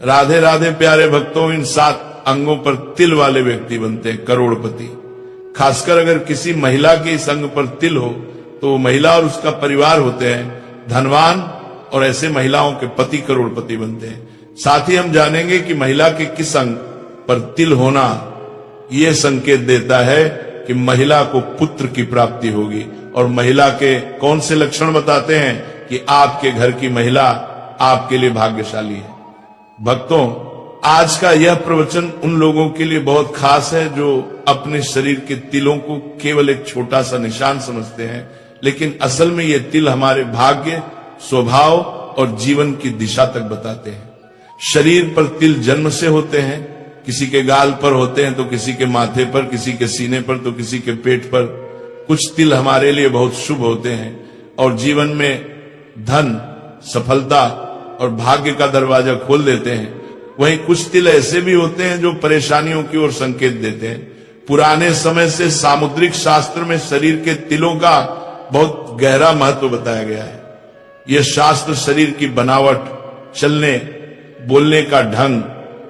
राधे राधे प्यारे भक्तों, इन 7 अंगों पर तिल वाले व्यक्ति बनते हैं करोड़पति। खासकर अगर किसी महिला के इस अंग पर तिल हो तो वो महिला और उसका परिवार होते हैं धनवान, और ऐसे महिलाओं के पति करोड़पति बनते हैं। साथ ही हम जानेंगे कि महिला के किस अंग पर तिल होना यह संकेत देता है कि महिला को पुत्र की प्राप्ति होगी। और महिला के कौन से लक्षण बताते हैं कि आपके घर की महिला आपके लिए भाग्यशाली है। भक्तों, आज का यह प्रवचन उन लोगों के लिए बहुत खास है जो अपने शरीर के तिलों को केवल एक छोटा सा निशान समझते हैं, लेकिन असल में ये तिल हमारे भाग्य, स्वभाव और जीवन की दिशा तक बताते हैं। शरीर पर तिल जन्म से होते हैं, किसी के गाल पर होते हैं तो किसी के माथे पर, किसी के सीने पर तो किसी के पेट पर। कुछ तिल हमारे लिए बहुत शुभ होते हैं और जीवन में धन, सफलता और भाग्य का दरवाजा खोल देते हैं। वहीं कुछ तिल ऐसे भी होते हैं जो परेशानियों की ओर संकेत देते हैं। पुराने समय से सामुद्रिक शास्त्र में शरीर के तिलों का बहुत गहरा महत्व बताया गया है। यह शास्त्र शरीर की बनावट, चलने बोलने का ढंग,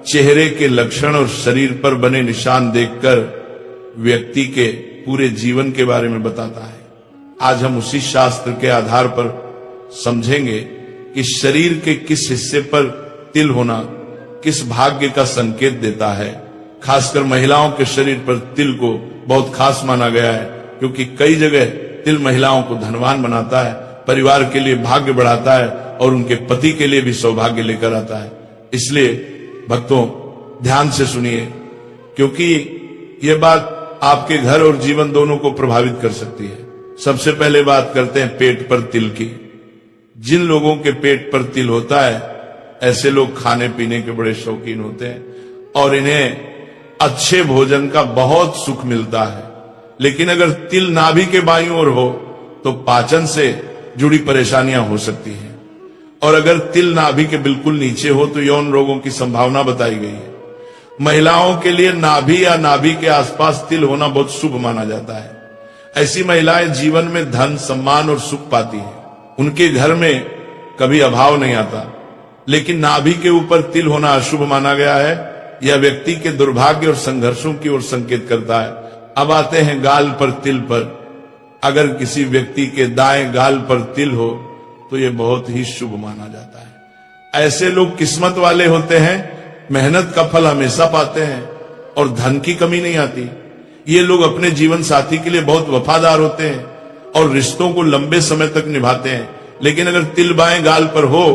चेहरे के लक्षण और शरीर पर बने निशान देखकर व्यक्ति के पूरे जीवन के बारे में बताता है। आज हम उसी शास्त्र के आधार पर समझेंगे कि शरीर के किस हिस्से पर तिल होना किस भाग्य का संकेत देता है। खासकर महिलाओं के शरीर पर तिल को बहुत खास माना गया है, क्योंकि कई जगह तिल महिलाओं को धनवान बनाता है, परिवार के लिए भाग्य बढ़ाता है और उनके पति के लिए भी सौभाग्य लेकर आता है। इसलिए भक्तों, ध्यान से सुनिए, क्योंकि यह बात आपके घर और जीवन दोनों को प्रभावित कर सकती है। सबसे पहले बात करते हैं पेट पर तिल की। जिन लोगों के पेट पर तिल होता है, ऐसे लोग खाने पीने के बड़े शौकीन होते हैं और इन्हें अच्छे भोजन का बहुत सुख मिलता है। लेकिन अगर तिल नाभि के बाईं ओर हो तो पाचन से जुड़ी परेशानियां हो सकती हैं, और अगर तिल नाभि के बिल्कुल नीचे हो तो यौन रोगों की संभावना बताई गई है। महिलाओं के लिए नाभि या नाभि के आसपास तिल होना बहुत शुभ माना जाता है। ऐसी महिलाएं जीवन में धन, सम्मान और सुख पाती हैं। उनके घर में कभी अभाव नहीं आता। लेकिन नाभि के ऊपर तिल होना अशुभ माना गया है। यह व्यक्ति के दुर्भाग्य और संघर्षों की ओर संकेत करता है। अब आते हैं गाल पर तिल पर। अगर किसी व्यक्ति के दाएं गाल पर तिल हो तो यह बहुत ही शुभ माना जाता है। ऐसे लोग किस्मत वाले होते हैं, मेहनत का फल हमेशा पाते हैं और धन की कमी नहीं आती। ये लोग अपने जीवन साथी के लिए बहुत वफादार होते हैं और रिश्तों को लंबे समय तक निभाते हैं। लेकिन अगर तिल बाएं गाल पर हो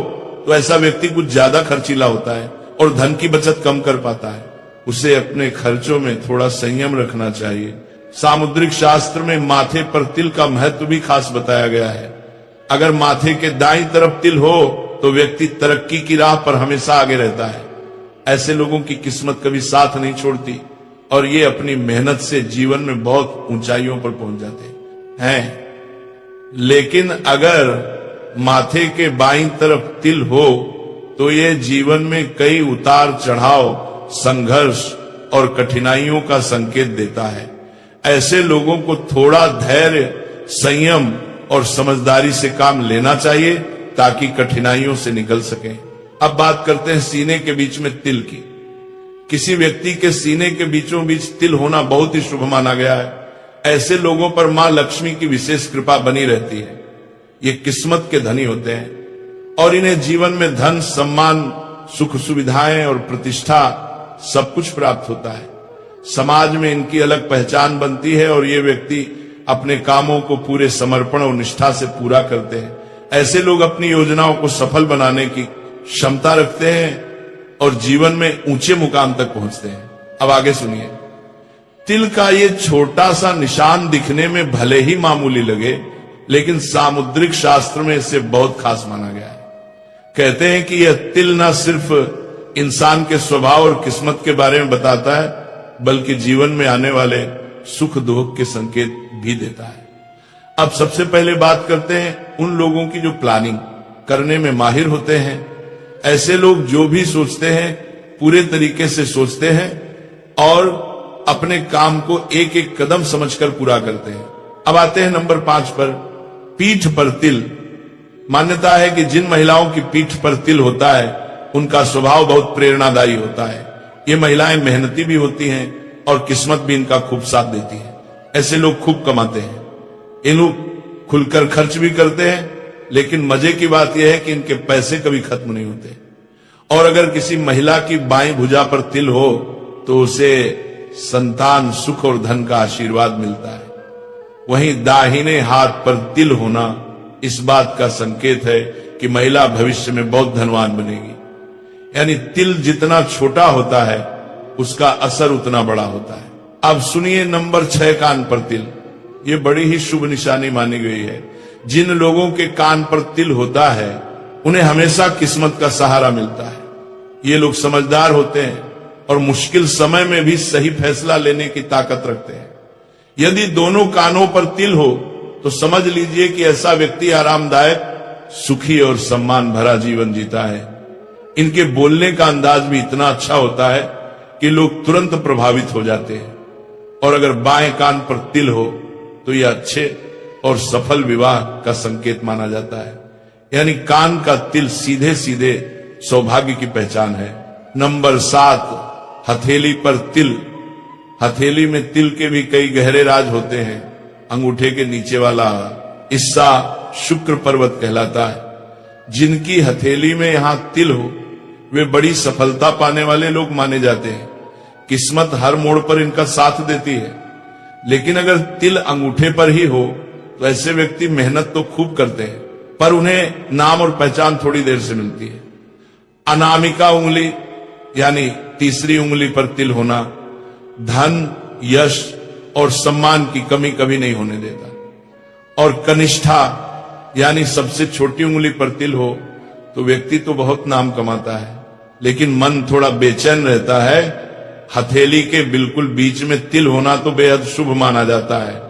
तो ऐसा व्यक्ति कुछ ज्यादा खर्चीला होता है और धन की बचत कम कर पाता है। उसे अपने खर्चों में थोड़ा संयम रखना चाहिए। सामुद्रिक शास्त्र में माथे पर तिल का महत्व भी खास बताया गया है। अगर माथे के दाईं तरफ तिल हो तो व्यक्ति तरक्की की राह पर हमेशा आगे रहता है। ऐसे लोगों की किस्मत कभी साथ नहीं छोड़ती और ये अपनी मेहनत से जीवन में बहुत ऊंचाइयों पर पहुंच जाते हैं। लेकिन अगर माथे के बाईं तरफ तिल हो तो ये जीवन में कई उतार चढ़ाव, संघर्ष और कठिनाइयों का संकेत देता है। ऐसे लोगों को थोड़ा धैर्य, संयम और समझदारी से काम लेना चाहिए ताकि कठिनाइयों से निकल सकें। अब बात करते हैं सीने के बीच में तिल की। किसी व्यक्ति के सीने के बीचों बीच तिल होना बहुत ही शुभ माना गया है। ऐसे लोगों पर मां लक्ष्मी की विशेष कृपा बनी रहती है। ये किस्मत के धनी होते हैं और इन्हें जीवन में धन, सम्मान, सुख सुविधाएं और प्रतिष्ठा सब कुछ प्राप्त होता है। समाज में इनकी अलग पहचान बनती है और ये व्यक्ति अपने कामों को पूरे समर्पण और निष्ठा से पूरा करते हैं। ऐसे लोग अपनी योजनाओं को सफल बनाने की क्षमता रखते हैं और जीवन में ऊंचे मुकाम तक पहुंचते हैं। अब आगे सुनिए। तिल का ये छोटा सा निशान दिखने में भले ही मामूली लगे, लेकिन सामुद्रिक शास्त्र में इसे बहुत खास माना गया है। कहते हैं कि यह तिल न सिर्फ इंसान के स्वभाव और किस्मत के बारे में बताता है, बल्कि जीवन में आने वाले सुख दुख के संकेत भी देता है। अब सबसे पहले बात करते हैं उन लोगों की जो प्लानिंग करने में माहिर होते हैं। ऐसे लोग जो भी सोचते हैं पूरे तरीके से सोचते हैं और अपने काम को एक एक कदम समझकर पूरा करते हैं। अब आते हैं नंबर 5 पर, पीठ पर तिल। मान्यता है कि जिन महिलाओं की पीठ पर तिल होता है उनका स्वभाव बहुत प्रेरणादायी होता है। ये महिलाएं मेहनती भी होती हैं और किस्मत भी इनका खूब साथ देती है। ऐसे लोग खूब कमाते हैं, ये लोग खुलकर खर्च भी करते हैं, लेकिन मजे की बात यह है कि इनके पैसे कभी खत्म नहीं होते। और अगर किसी महिला की बाईं भुजा पर तिल हो तो उसे संतान, सुख और धन का आशीर्वाद मिलता है। वहीं दाहिने हाथ पर तिल होना इस बात का संकेत है कि महिला भविष्य में बहुत धनवान बनेगी। यानी तिल जितना छोटा होता है उसका असर उतना बड़ा होता है। अब सुनिए नंबर 6, कान पर तिल। ये बड़ी ही शुभ निशानी मानी गई है। जिन लोगों के कान पर तिल होता है उन्हें हमेशा किस्मत का सहारा मिलता है। ये लोग समझदार होते हैं और मुश्किल समय में भी सही फैसला लेने की ताकत रखते हैं। यदि दोनों कानों पर तिल हो तो समझ लीजिए कि ऐसा व्यक्ति आरामदायक, सुखी और सम्मान भरा जीवन जीता है। इनके बोलने का अंदाज भी इतना अच्छा होता है कि लोग तुरंत प्रभावित हो जाते हैं। और अगर बाएं कान पर तिल हो तो यह अच्छे और सफल विवाह का संकेत माना जाता है। यानी कान का तिल सीधे सीधे सौभाग्य की पहचान है। नंबर 7, हथेली पर तिल। हथेली में तिल के भी कई गहरे राज होते हैं। अंगूठे के नीचे वाला हिस्सा शुक्र पर्वत कहलाता है। जिनकी हथेली में यहां तिल हो वे बड़ी सफलता पाने वाले लोग माने जाते हैं। किस्मत हर मोड़ पर इनका साथ देती है। लेकिन अगर तिल अंगूठे पर ही हो तो ऐसे व्यक्ति मेहनत तो खूब करते हैं पर उन्हें नाम और पहचान थोड़ी देर से मिलती है। अनामिका उंगली यानी तीसरी उंगली पर तिल होना धन, यश और सम्मान की कमी कभी नहीं होने देता। और कनिष्ठा यानी सबसे छोटी उंगली पर तिल हो तो व्यक्ति तो बहुत नाम कमाता है लेकिन मन थोड़ा बेचैन रहता है। हथेली के बिल्कुल बीच में तिल होना तो बेहद शुभ माना जाता है।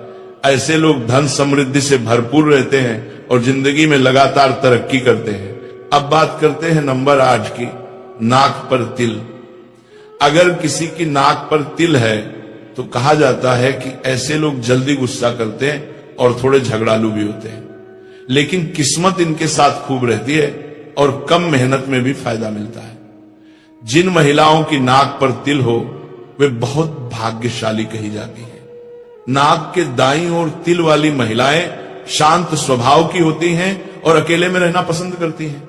ऐसे लोग धन समृद्धि से भरपूर रहते हैं और जिंदगी में लगातार तरक्की करते हैं। अब बात करते हैं नंबर 8 की, नाक पर तिल। अगर किसी की नाक पर तिल है तो कहा जाता है कि ऐसे लोग जल्दी गुस्सा करते हैं और थोड़े झगड़ालू भी होते हैं, लेकिन किस्मत इनके साथ खूब रहती है और कम मेहनत में भी फायदा मिलता है। जिन महिलाओं की नाक पर तिल हो वे बहुत भाग्यशाली कही जाती हैं। नाक के दाईं ओर तिल वाली महिलाएं शांत स्वभाव की होती हैं और अकेले में रहना पसंद करती हैं।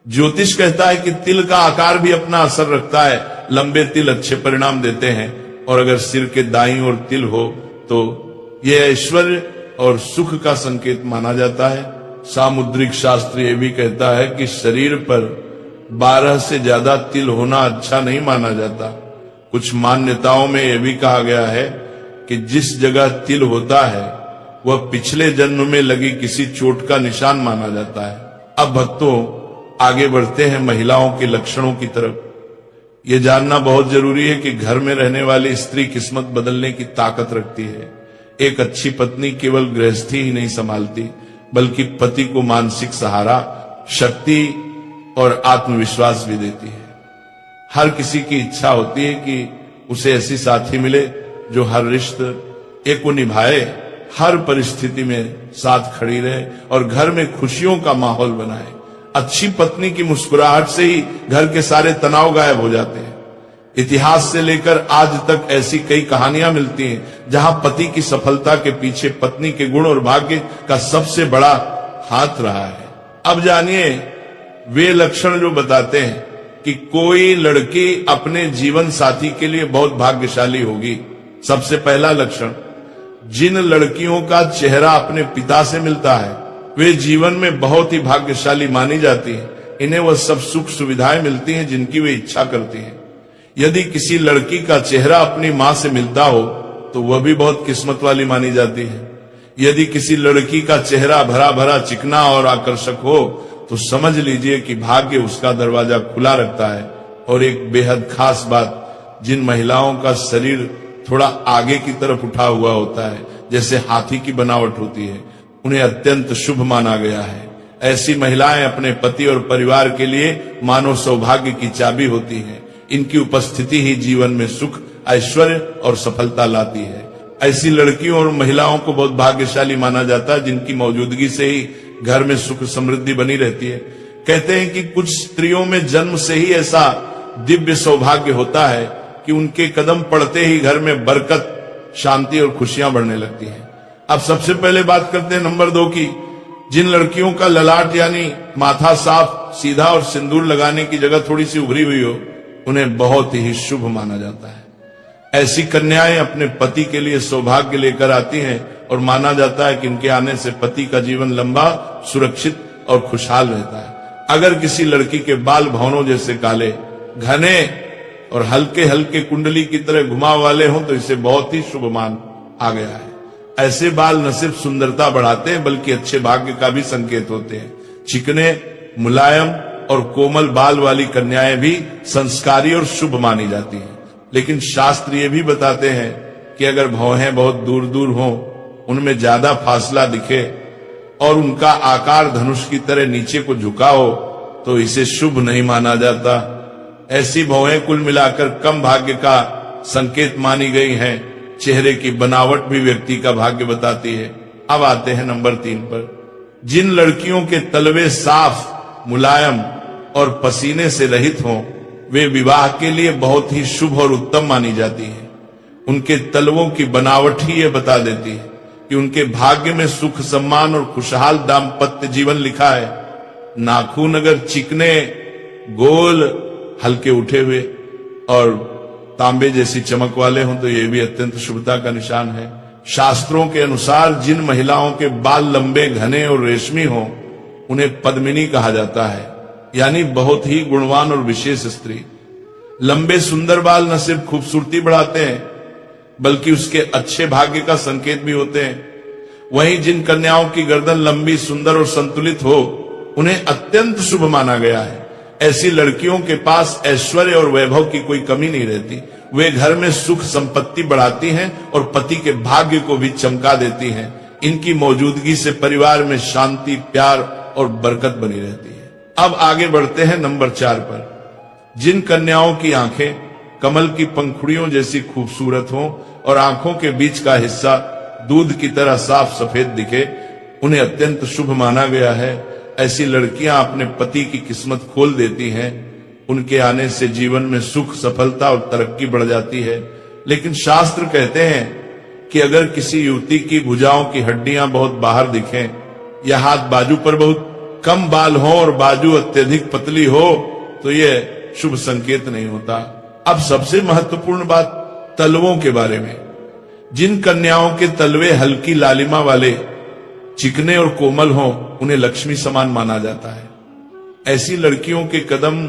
ज्योतिष कहता है कि तिल का आकार भी अपना असर रखता है। लंबे तिल अच्छे परिणाम देते हैं और अगर सिर के दाईं ओर तिल हो तो यह ऐश्वर्य और सुख का संकेत माना जाता है। सामुद्रिक शास्त्र यह भी कहता है कि शरीर पर 12 से ज्यादा तिल होना अच्छा नहीं माना जाता। कुछ मान्यताओं में यह भी कहा गया है कि जिस जगह तिल होता है वह पिछले जन्म में लगी किसी चोट का निशान माना जाता है। अब भक्तों आगे बढ़ते हैं महिलाओं के लक्षणों की तरफ। यह जानना बहुत जरूरी है कि घर में रहने वाली स्त्री किस्मत बदलने की ताकत रखती है। एक अच्छी पत्नी केवल गृहस्थी ही नहीं संभालती बल्कि पति को मानसिक सहारा, शक्ति और आत्मविश्वास भी देती है। हर किसी की इच्छा होती है कि उसे ऐसी साथी मिले जो हर रिश्ते को निभाए, हर परिस्थिति में साथ खड़ी रहे और घर में खुशियों का माहौल बनाए। अच्छी पत्नी की मुस्कुराहट से ही घर के सारे तनाव गायब हो जाते हैं। इतिहास से लेकर आज तक ऐसी कई कहानियां मिलती हैं जहां पति की सफलता के पीछे पत्नी के गुण और भाग्य का सबसे बड़ा हाथ रहा है। अब जानिए वे लक्षण जो बताते हैं कि कोई लड़की अपने जीवन साथी के लिए बहुत भाग्यशाली होगी। सबसे पहला लक्षण, जिन लड़कियों का चेहरा अपने पिता से मिलता है वे जीवन में बहुत ही भाग्यशाली मानी जाती हैं। इन्हें वह सब सुख सुविधाएं मिलती हैं जिनकी वे इच्छा करती हैं। यदि किसी लड़की का चेहरा अपनी मां से मिलता हो तो वह भी बहुत किस्मत वाली मानी जाती है। यदि किसी लड़की का चेहरा भरा भरा, चिकना और आकर्षक हो तो समझ लीजिए कि भाग्य उसका दरवाजा खुला रखता है। और एक बेहद खास बात, जिन महिलाओं का शरीर थोड़ा आगे की तरफ उठा हुआ होता है, जैसे हाथी की बनावट होती है, उन्हें अत्यंत शुभ माना गया है। ऐसी महिलाएं अपने पति और परिवार के लिए मानव सौभाग्य की चाबी होती हैं। इनकी उपस्थिति ही जीवन में सुख, ऐश्वर्य और सफलता लाती है। ऐसी लड़कियों और महिलाओं को बहुत भाग्यशाली माना जाता है जिनकी मौजूदगी से ही घर में सुख समृद्धि बनी रहती है। कहते हैं कि कुछ स्त्रियों में जन्म से ही ऐसा दिव्य सौभाग्य होता है कि उनके कदम पड़ते ही घर में बरकत, शांति और खुशियां बढ़ने लगती हैं। अब सबसे पहले बात करते हैं नंबर 2 की। जिन लड़कियों का ललाट यानी माथा साफ, सीधा और सिंदूर लगाने की जगह थोड़ी सी उभरी हुई हो, उन्हें बहुत ही शुभ माना जाता है। ऐसी कन्याएं अपने पति के लिए सौभाग्य लेकर आती हैं और माना जाता है कि इनके आने से पति का जीवन लंबा, सुरक्षित और खुशहाल रहता है। अगर किसी लड़की के बाल भौनों जैसे काले, घने और हल्के हल्के कुंडली की तरह घुमाव वाले हों तो इसे बहुत ही शुभ मान आ गया है। ऐसे बाल न सिर्फ सुंदरता बढ़ाते हैं बल्कि अच्छे भाग्य का भी संकेत होते हैं। चिकने, मुलायम और कोमल बाल वाली कन्याएं भी संस्कारी और शुभ मानी जाती हैं। लेकिन शास्त्र ये भी बताते हैं कि अगर भौहें बहुत दूर दूर हों, उनमें ज्यादा फासला दिखे और उनका आकार धनुष की तरह नीचे को झुका हो तो इसे शुभ नहीं माना जाता। ऐसी भौहें कुल मिलाकर कम भाग्य का संकेत मानी गई हैं। चेहरे की बनावट भी व्यक्ति का भाग्य बताती है। अब आते हैं नंबर 3 पर। जिन लड़कियों के तलवे साफ, मुलायम और पसीने से रहित हों, वे विवाह के लिए बहुत ही शुभ और उत्तम मानी जाती हैं। उनके तलवों की बनावट ही ये बता देती है कि उनके भाग्य में सुख, सम्मान और खुशहाल दाम्पत्य जीवन लिखा है। नाखून अगर चिकने, गोल, हल्के उठे हुए और तांबे जैसी चमक वाले हों तो ये भी अत्यंत शुभता का निशान है। शास्त्रों के अनुसार जिन महिलाओं के बाल लंबे, घने और रेशमी हों, उन्हें पद्मिनी कहा जाता है, यानी बहुत ही गुणवान और विशेष स्त्री। लंबे सुंदर बाल न सिर्फ खूबसूरती बढ़ाते हैं बल्कि उसके अच्छे भाग्य का संकेत भी होते हैं। वहीं जिन कन्याओं की गर्दन लंबी, सुंदर और संतुलित हो, उन्हें अत्यंत शुभ माना गया है। ऐसी लड़कियों के पास ऐश्वर्य और वैभव की कोई कमी नहीं रहती। वे घर में सुख संपत्ति बढ़ाती हैं और पति के भाग्य को भी चमका देती हैं। इनकी मौजूदगी से परिवार में शांति, प्यार और बरकत बनी रहती है। अब आगे बढ़ते हैं नंबर 4 पर। जिन कन्याओं की आंखें कमल की पंखुड़ियों जैसी खूबसूरत हों और आंखों के बीच का हिस्सा दूध की तरह साफ सफेद दिखे, उन्हें अत्यंत शुभ माना गया है। ऐसी लड़कियां अपने पति की किस्मत खोल देती हैं। उनके आने से जीवन में सुख, सफलता और तरक्की बढ़ जाती है। लेकिन शास्त्र कहते हैं कि अगर किसी युवती की भुजाओं की हड्डियां बहुत बाहर दिखें या हाथ बाजू पर बहुत कम बाल हो और बाजू अत्यधिक पतली हो तो यह शुभ संकेत नहीं होता। अब सबसे महत्वपूर्ण बात तलवों के बारे में। जिन कन्याओं के तलवे हल्की लालिमा वाले, चिकने और कोमल हों, उन्हें लक्ष्मी समान माना जाता है। ऐसी लड़कियों के कदम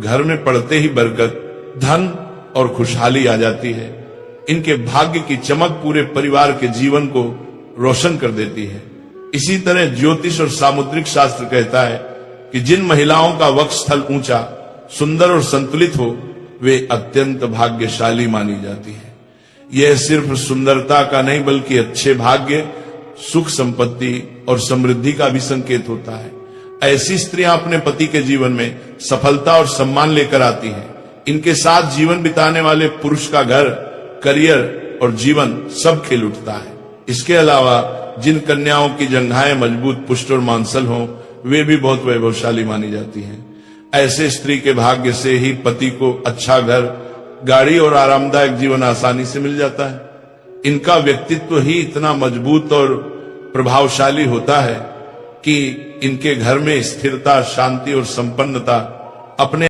घर में पड़ते ही बरकत, धन और खुशहाली आ जाती है। इनके भाग्य की चमक पूरे परिवार के जीवन को रोशन कर देती है। इसी तरह ज्योतिष और सामुद्रिक शास्त्र कहता है कि जिन महिलाओं का वक्षस्थल ऊंचा, सुंदर और संतुलित हो, वे अत्यंत भाग्यशाली मानी जाती है। यह सिर्फ सुंदरता का नहीं बल्कि अच्छे भाग्य, सुख, संपत्ति और समृद्धि का भी संकेत होता है। ऐसी स्त्रियां अपने पति के जीवन में सफलता और सम्मान लेकर आती हैं। इनके साथ जीवन बिताने वाले पुरुष का घर, करियर और जीवन सब खिल उठता है। इसके अलावा जिन कन्याओं की जंघाएं मजबूत, पुष्ट और मांसल हों, वे भी बहुत वैभवशाली मानी जाती हैं। ऐसे स्त्री के भाग्य से ही पति को अच्छा घर, गाड़ी और आरामदायक जीवन आसानी से मिल जाता है। इनका व्यक्तित्व ही इतना मजबूत और प्रभावशाली होता है कि इनके घर में स्थिरता, शांति और संपन्नता अपने